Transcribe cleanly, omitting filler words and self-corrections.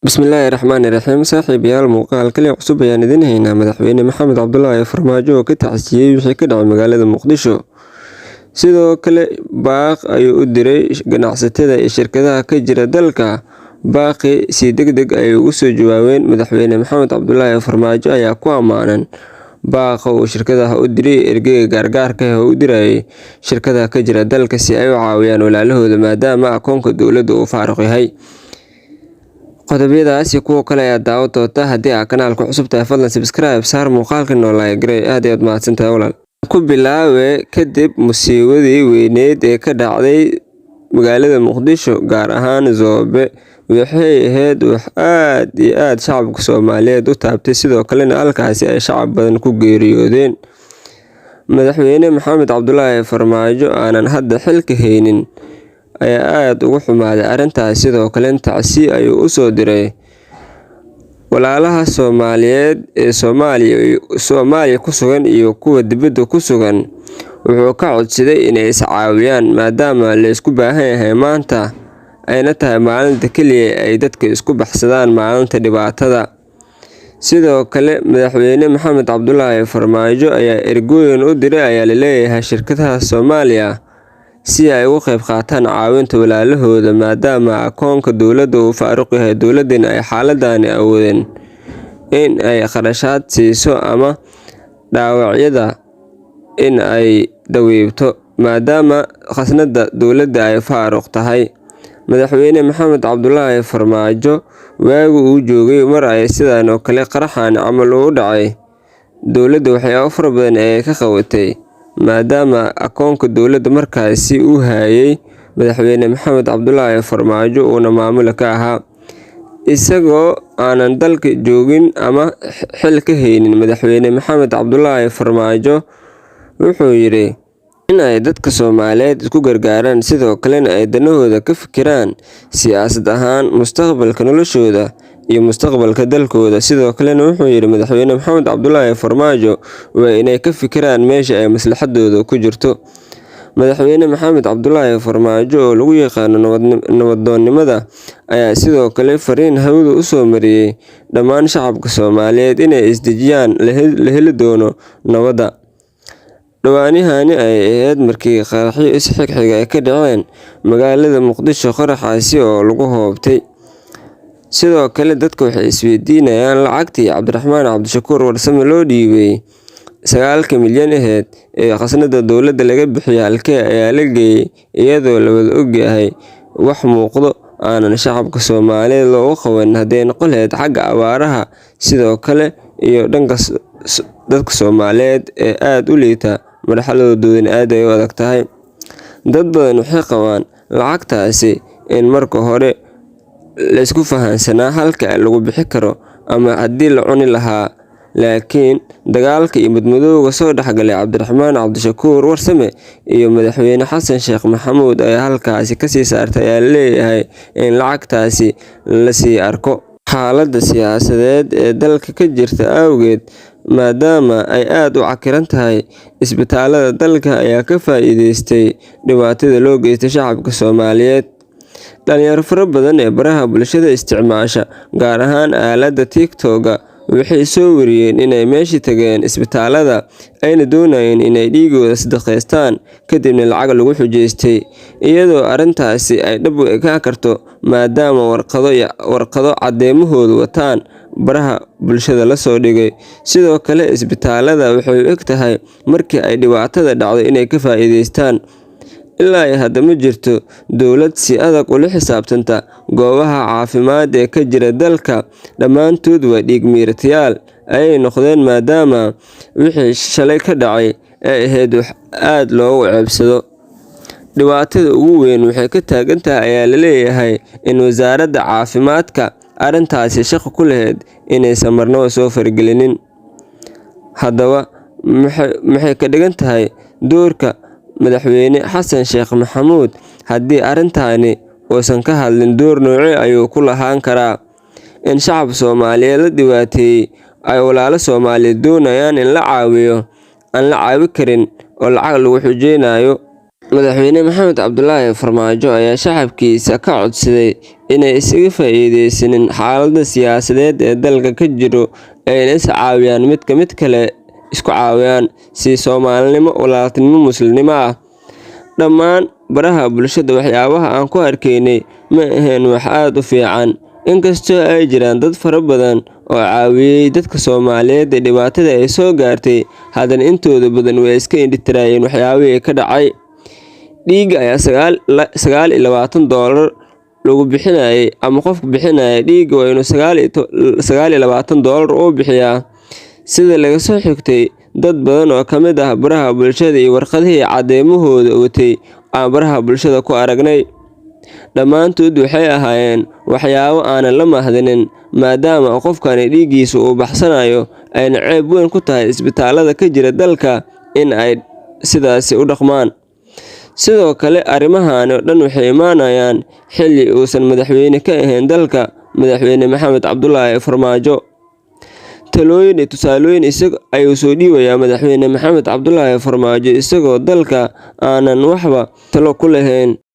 Bismillahirrahmanirrahiim. Saaxiibayaal, muuqaal kaliya cusub ayaan idin haynaa. Madaxweyne Maxamed Cabdullaahi Farmaajo oo ka tacsiyay wixii ka dhacay magaalada Muqdisho. Sidoo kale baaq ayuu u diray ganacsatada iyo shirkadaha ka jira dalka. Baaqi si degdeg ay ugu soo jawaabeen madaxweyne Maxamed Cabdullaahi Farmaajo ayaa ku amaanan baaqa uu shirkadaha u diray ergeyga gaargaarka ah oo u diray shirkadaha ka jira dalka si ay u caawiyaan walaalahooda maadaama akoonka dowladda uu faaruq yahay. Qodobyadaas iyo kuwa kale ayaa daawo doonta. Haddii aad kanaalka cusub tahay fadlan subscribe saar muuqaalka like garee. Aad iyo aad mahadsantahay walaal. Ku bilaawe kadib musiibadii weyneed ee ka dhacday magaalada Muqdisho gaar ahaan Zoobe waxay ahayd wax aad iyo aad shacabka Soomaaliyeed u taabtay, sidoo kalena halkaasi ay shacab badan ku geeriyoodeen. Madaxweyne Maxamed Cabdullaahi Farmaajo aanan hadda xilka haynin ayaa aad uga xumaaday arrintaas, sidoo kale tacsi ayuu u soo diray walaalaha Soomaaliyeed ee Soomaaliya ku sugan iyo kuwa dibadda ku sugan. Wuxuu ka codsaday inay is caawiyaan maadaama la isku baahan yahay maanta ayna tahay maalinta kaliya ay dadka isku baxsadaan maalinta dhibaatada. Sidoo kale madaxweyne Maxamed Cabdullaahi Farmaajo ayaa ergooyin u diray ayaa la leeyahay shirkadaha Soomaaliya si ay uga qayb qaataan caawinta walaalahooda maadaama akoonka dowladda uu faaruq yahay. Dowladana ay xaaladani awoodeen in ay qarashaad siiso ama dhaawacyada in ay daweebto maadaama khasnada dowladda ay faaruq tahay. Madaxweyne Maxamed Cabdullaahi Farmaajo waagi uu joogay mar ay sidaan oo kale qaraxan camal u dhacay, dowladda waxyaabo fara badan ay ka qabatay maadaama akoonka dowladda markaasi uu hayay madaxweyne Maxamed Cabdullaahi Farmaajo uuna maamul ka ahaa. Isagoo aanan dalka joogin ama xil ka haynin, madaxweyne Maxamed Cabdullaahi Farmaajo wuxuu yiri in ay dadka Soomaaliyeed isku gargaaraan, sidoo kalena ay danahooda ka fikiraan siyaasad ahaan mustaqbalka noloshooda iyo mustaqbalka dalkooda. Sidoo kalena wuxuu yiri madaxweyne Maxamed Cabdullaahi Farmaajo waa inay ka fikiraan meesha ay maslaxadooda ku jirto. Madaxweyne Maxamed Cabdullaahi Farmaajo oo lagu yaqaano nabadoonnimada ayaa sidoo kale fariin hawada u soo mariyay dhammaan shacabka Soomaaliyeed inay isdejiyaan la heli doono nabadda. Dhawaanihani ay ahayd markii qaraxyo is-xigxiga ay ka dhaceen magaalada Muqdisho, qaraxaasi oo lagu hoobtay. Sidoo kale dadka waxay isweydiinayaan lacagtii Cabdiraxmaan Cabdishakuur Warsame loo dhiibay 9 milyan ahayd ee khasnada dowladda laga bixiyay halkee ayaa la geeyay, iyadoo la wada ogyahay wax muuqdo aanan shacabka Soomaaliyeed looga qaban hadday noqon lahayd xagga abaaraha. Sidoo kale iyo dhanka dadka Soomaaliyeed ee aad u liita marxaladooduna aad ay u adag tahay. Dad badan waxay qabaan lacagtaasi in marka hore la isku fahansanaa halka lagu bixi karo ama haddii la cuni lahaa, laakiin dagaalka iyo madmadowga soo dhexgalay Cabdiraxmaan Cabdishakuur Warsame iyo madaxweyne Xasan Sheekh Maxamuud ayaa halkaasi ka sii saartay ayaa la leeyahay in lacagtaasi la sii arko. Xaaladda siyaasadeed ee dalka ka jirta awgeed, maadaama ay aad u cakiran tahay, isbitaalada dalka ayaa ka faa'iideystay dhibaatada loo geystay shacabka Soomaaliyeed. Dhalinyaro fara badan ee baraha bulshada isticmaasha gaar ahaan aaladda TikTok waxay soo wariyeen inay meeshii tageen isbitaalada ayna doonayeen inay dhiigooda sadaqeystaan kadibna lacag lagu xujeystay, iyadoo arrintaasi ay dhab u ekaan karto maadaama warqado caddeymahooda wataan baraha bulshada la soo dhigay. Sidoo kale isbitaalada waxay u egtahay markii ay dhibaatada dhacdo inay ka faa'iideystaan. Ilaa hadda ma jirto dowlad si adag ula xisaabtanta goobaha caafimaad ee ka jira dalka. Dhammaantood waa dhiig miiratayaal ayay noqdeen maadaama wixii shalay ka dhacay ay ahayd wax aad loogu ceebsado. Dhibaatada ugu weyn waxay ka taagan tahay ayaa la leeyahay in wasaaradda caafimaadka arrintaasi shaqo ku lahayd inaysan marnaba soo faragelinin. Haddaba maxay ka dhigan tahay doorka madaxweyne Xasan Sheekh Maxamuud haddii arrintani uusan ka hadlin? Door noocee ayuu ku lahaan karaa in shacab Soomaaliyeed la dhibaateeyay ay walaalo Soomaaliyeed doonayaan in la caawiyo aan la caawi karin oo lacag lagu xujeynayo? Madaxweyne Maxamed Cabdullaahi Farmaajo ayaa shacabkiisa ka codsaday inay isaga faa'iideysanin xaaladda siyaasadeed ee dalka ka jiro ayna is caawiyaan midka mid kale isku caawiyaan si Soomaalinimo, walaaltinimo, Muslimnimo ah. Dhammaan baraha bulshada waxyaabaha aan ku arkaynay ma ahayn wax aad u fiican, inkastoo ay jiraan dad fara badan oo caawiyay dadka Soomaaliyeed ee dhibaatada ay soo gaartay, haddana intooda badan way iska indhitirayeen waxyaabihii ka dhacay. Dhiigga ayaa $29 lagu bixinayay, ama qofka bixinaya dhiigga waa inuu $29 uu bixiyaa, sida laga soo xigtay dad badan oo ka mid ah baraha bulshada iyo warqadihii caddeymahooda watay aan baraha bulshada ku aragnay. Dhammaantood waxay ahaayeen waxyaabo aanan la mahadinin, maadaama qofkani dhiiggiisa uu baxsanayo ayna ceeb weyn ku tahay isbitaalada ka jira dalka in ay sidaasi u dhaqmaan. Sidoo kale arrimahan oo dhan waxay imaanayaan xilli uusan madaxweyne ka ahayn dalka Madaxweyne Maxamed Cabdullaahi Farmaajo. Talooyin iyo tusaalooyin isaga ayuu soo dhiibayaa Madaxweyne Maxamed Cabdullaahi Farmaajo isagoo dalka aanan waxba talo ku lahayn.